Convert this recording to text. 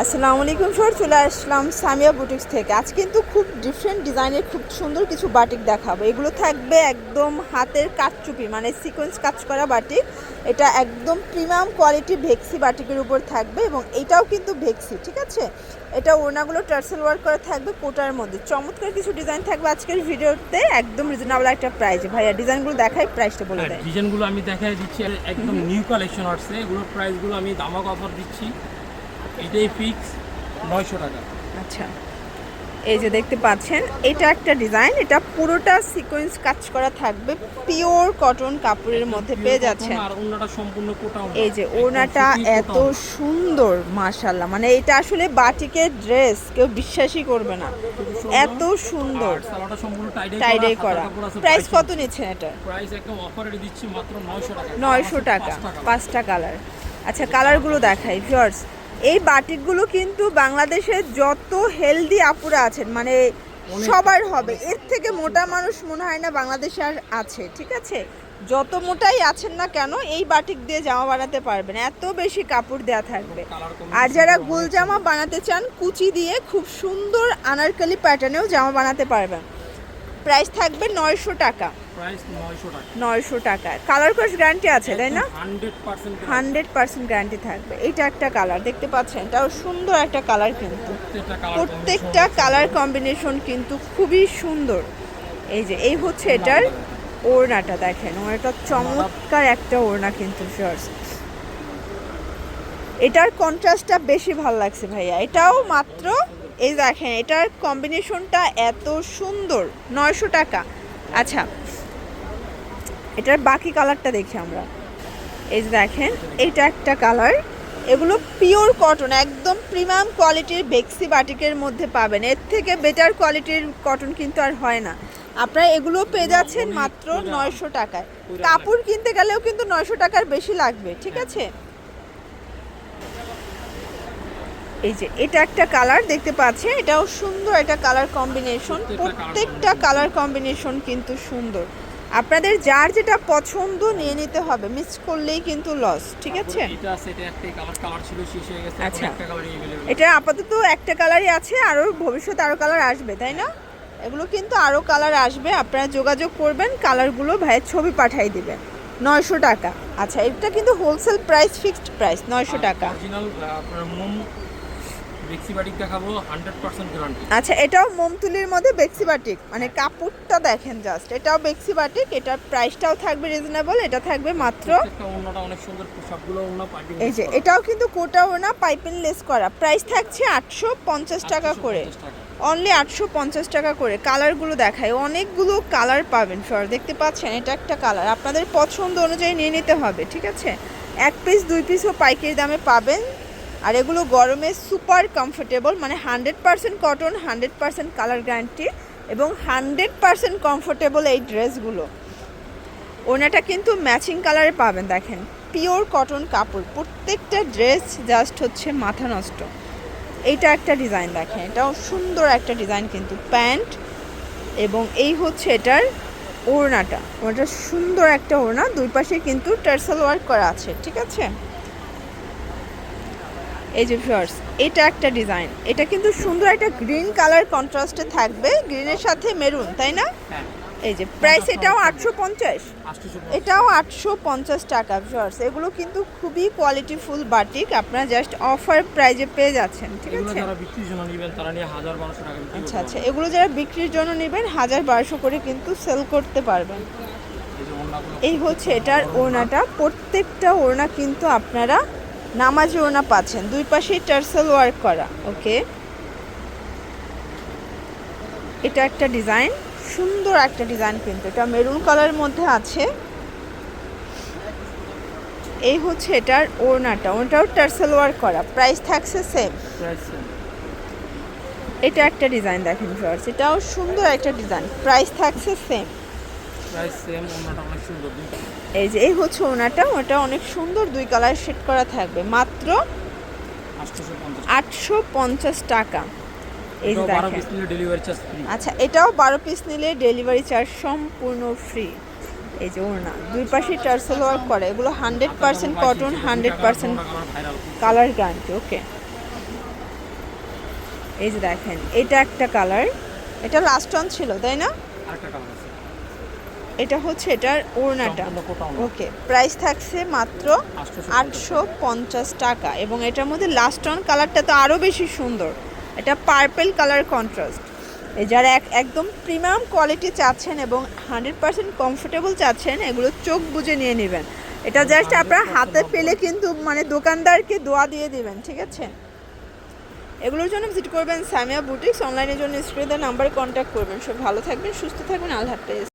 আসসালামু আলাইকুম স্যার, চলে আসলাম সামিয়া বুটিক্স থেকে। আজ কিন্তু খুব ডিফারেন্ট ডিজাইনের খুব সুন্দর কিছু বাটিক দেখাবো। এগুলো থাকবে একদম হাতের কাঠচুপি, মানে সিকোয়েন্স কাজ করা বাটিক। এটা একদম প্রিমিয়াম কোয়ালিটি ভেক্সি বাটিকের উপর থাকবে এবং এটাও কিন্তু ভেক্সি, ঠিক আছে। এটা ওড়নাগুলো টার্সেল ওয়ার্ক করা থাকবে কোটার মধ্যে। চমৎকার কিছু ডিজাইন থাকবে আজকের ভিডিওতে, একদম রিজনেবল একটা প্রাইসে। ভাইয়া ডিজাইনগুলো দেখাই, প্রাইসটা বলে দেয়। ডিজাইনগুলো আমি দেখাই দিচ্ছি, একদম নিউ কালেকশন আসছে। এগুলোর প্রাইসগুলো আমি দামাক অফার দিচ্ছি, এটাই ফিক্স 900 টাকা। আচ্ছা, এই যে দেখতে পাচ্ছেন এটা একটা ডিজাইন, এটা পুরোটা সিকোয়েন্স কাজ করা থাকবে, পিওর কটন কাপড়ের মধ্যে পেয়ে যাচ্ছেন। আর ওড়নাটা সম্পূর্ণ কোটা ওড়না। এই যে ওড়নাটা এত সুন্দর, মাশাআল্লাহ, মানে এটা আসলে বাটিকের ড্রেস, কেউ বিশ্বাসই করবে না, এত সুন্দর। সালোয়ারটা সম্পূর্ণ টাইডাই করা। প্রাইস কত নিচ্ছেন এটা? প্রাইস একদম অফারে দিচ্ছি মাত্র 900 টাকা। 900 টাকা, 5টা কালার। আচ্ছা, কালারগুলো দেখাই ভিউয়ার্স। এই বাটিকগুলো কিন্তু বাংলাদেশের যত হেলদি আপুরা আছেন, মানে সবার হবে। এর থেকে মোটা মানুষ মনে হয় না বাংলাদেশে আর আছে, ঠিক আছে। যত মোটাই আছেন না কেন এই বাটিক দিয়ে জামা বানাতে পারবেন, এত বেশি কাপড় দেওয়া থাকবে। আর যারা গোল জামা বানাতে চান, কুচি দিয়ে খুব সুন্দর আনারকলি প্যাটার্নেও জামা বানাতে পারবেন। প্রাইস থাকবে 900 টাকা। প্রাইস 900 টাকা। 900 টাকা। কালার কোর্স গ্যারান্টি আছে, তাই না? 100% গ্যারান্টি থাকবে। এইটা একটা কালার দেখতে পাচ্ছেন, এটাও সুন্দর একটা কালার, কিন্তু প্রত্যেকটা কালার কম্বিনেশন কিন্তু খুবই সুন্দর। এই যে এই হচ্ছে এটার ওড়নাটা, দেখেন ওড়নাটা চমৎকার একটা ওড়না কিন্তু শর্টস। এটার কন্ট্রাস্টটা বেশি ভালো লাগছে ভাইয়া। এটাও মাত্র, এই দেখেন এটার কম্বিনেশনটা এত সুন্দর, 900 টাকা। আচ্ছা, এটার বাকি কালারটা দেখি আমরা। এই যে দেখেন এইটা একটা কালার, এগুলো পিওর কটন, একদম প্রিমিয়াম কোয়ালিটির ভেক্সি বাটিকের মধ্যে পাবেন। এর থেকে বেটার কোয়ালিটির কটন কিন্তু আর হয় না। আপনারা এগুলো পেয়ে যাচ্ছেন মাত্র 900 টাকায়। কাপড় কিনতে গেলেও কিন্তু 900 টাকার বেশি লাগবে, ঠিক আছে। এই যে এটা একটা কালার দেখতে পাচ্ছেন, এটাও সুন্দর একটা কালার কম্বিনেশন। প্রত্যেকটা কালার কম্বিনেশন কিন্তু সুন্দর। আপনাদের যার যেটা পছন্দ নিয়ে নিতে হবে, মিস করলেই কিন্তু লস, ঠিক আছে। এটা আছে, এটা একটাই কালার ছিল, শেষ হয়ে গেছে। আচ্ছা, একটা কালারই अवेलेबल। এটা আপাতত একটা কালারই আছে, আরও ভবিষ্যতে আরও কালার আসবে, তাই না? এগুলো কিন্তু আরও কালার আসবে, আপনারা যোগাযোগ করবেন, কালারগুলো ভাইয়ের ছবি পাঠিয়ে দিবেন। 900 টাকা। আচ্ছা, এটা কিন্তু হোলসেল প্রাইস, ফিক্সড প্রাইস 900 টাকা। অরিজিনাল আপনার মোম বেক্সি বাটিক দেখাবো, 100% গ্যারান্টি। আচ্ছা, এটাও মোমতুলির মধ্যে বেক্সি বাটিক, মানে কাপড়টা দেখেন জাস্ট। এটাও বেক্সি বাটিক, এটার প্রাইসটাও থাকবে রিজনেবল। এটা থাকবে মাত্র, একটা ওড়নাটা অনেক সুন্দর, সবগুলো ওড়না পাইপিং। এই যে এটাও কিন্তু কোটা ওড়না পাইপিং লেস করা। প্রাইস থাকছে 850 টাকা করে, অনলি 850 টাকা করে। কালারগুলো দেখায়, অনেকগুলো কালার পাবেন সর, দেখতে পাচ্ছেন। এটা একটা কালার, আপনাদের পছন্দ অনুযায়ী নিয়ে নিতে হবে, ঠিক আছে। 1 পিস 2 পিসও পাইকারি দামে পাবেন। আর এগুলো গরমে সুপার কমফোর্টেবল, মানে 100% কটন, 100% কালার গ্যারান্টি এবং 100% কমফোর্টেবল এই ড্রেসগুলো। ওনাটা কিন্তু ম্যাচিং কালারে পাবেন, দেখেন পিওর কটন কাপড়। প্রত্যেকটা ড্রেস জাস্ট হচ্ছে মাথা নষ্ট। এইটা একটা ডিজাইন দেখেন, এটাও সুন্দর একটা ডিজাইন কিন্তু, প্যান্ট এবং এই হচ্ছে এটার ওড়নাটা। ওটা সুন্দর একটা ওড়না, দুই পাশে কিন্তু টার্সেল ওয়ার্ক করা আছে, ঠিক আছে। এই যে ভিউয়ার্স, এটা একটা ডিজাইন, এটা কিন্তু সুন্দর একটা গ্রিন কালার কন্ট্রাস্টে থাকবে, গ্রিনের সাথে মেরুন, তাই না? এই যে প্রাইস, এটাও 850, এটাও 850 টাকা ভিউয়ার্স। এগুলো কিন্তু খুবই কোয়ালিটিফুল বাটিক, আপনারা জাস্ট অফার প্রাইজে পেয়ে যাচ্ছেন, ঠিক আছে। যারা বিক্রির জন্য নেবেন তারা নিয়ে 1000-1200 টাকা বিক্রি করতে। আচ্ছা আচ্ছা, এগুলো যারা বিক্রির জন্য নেবেন 1000-1200 করে কিন্তু সেল করতে পারবেন। এই হচ্ছে এটার ওড়নাটা, প্রত্যেকটা ওড়না কিন্তু আপনারা নামাজি ওড়না পাচ্ছেন, দুই পাশেই টার্সেল ওয়ার্ক করা, ওকে। এটা একটা ডিজাইন, সুন্দর একটা ডিজাইন কিন্তু, এটা মেরুন কালারের মধ্যে আছে। এই হচ্ছে এটার ওড়নাটা, ওটাও টার্সেল ওয়ার্ক করা। প্রাইস থাকছে সেম। এটা একটা ডিজাইন দেখেন ভিউয়ার্স, এটাও সুন্দর একটা ডিজাইন, প্রাইস থাকছে সেম। ওড়নাটা অনেক সুন্দর। এই যে এই হচ্ছে ওড়নাটা, ওটা অনেক সুন্দর, দুই কালার শেড করা থাকবে, মাত্র 850 টাকা। এই যে দেখেন, আচ্ছা এটাও 12 পিস নিলে ডেলিভারি চার্জ সম্পূর্ণ ফ্রি। এই যে ওড়না, দুই পাশে টার্সেল ওয়ার্ক করে, এগুলো 100% কটন, 100% কালার গ্যারান্টি, ওকে। এই যে দেখেন এটা একটা কালার, এটা লাস্ট অন ছিল তাই না? আরেকটা কালার আছে, এটা হচ্ছে এটার ওড়নাটা। সম্পূর্ণ কোটা ওড়না। ওকে, প্রাইস থাকছে মাত্র 850 850 টাকা। এবং এটার মধ্যে লাস্ট অন কালারটা তো আরও বেশি সুন্দর, এটা পার্পল কালার কন্ট্রাস্ট। এই যারা একদম প্রিমিয়াম কোয়ালিটি চাচ্ছেন এবং 100% কমফোর্টেবল চাচ্ছেন, এগুলো চোখ বুজে নিয়ে নেবেন। এটা জাস্ট আপনার হাতে পেলে কিন্তু মানে দোকানদারকে দোয়া দিয়ে দিবেন, ঠিক আছে? এগুলোর জন্য ভিজিট করবেন সামিয়া বুটিক্স, অনলাইনের জন্য স্ক্রিনে নাম্বারে কন্ট্যাক্ট করবেন। সব ভালো থাকবেন, সুস্থ থাকবেন, আল্লাহ হাফেজ।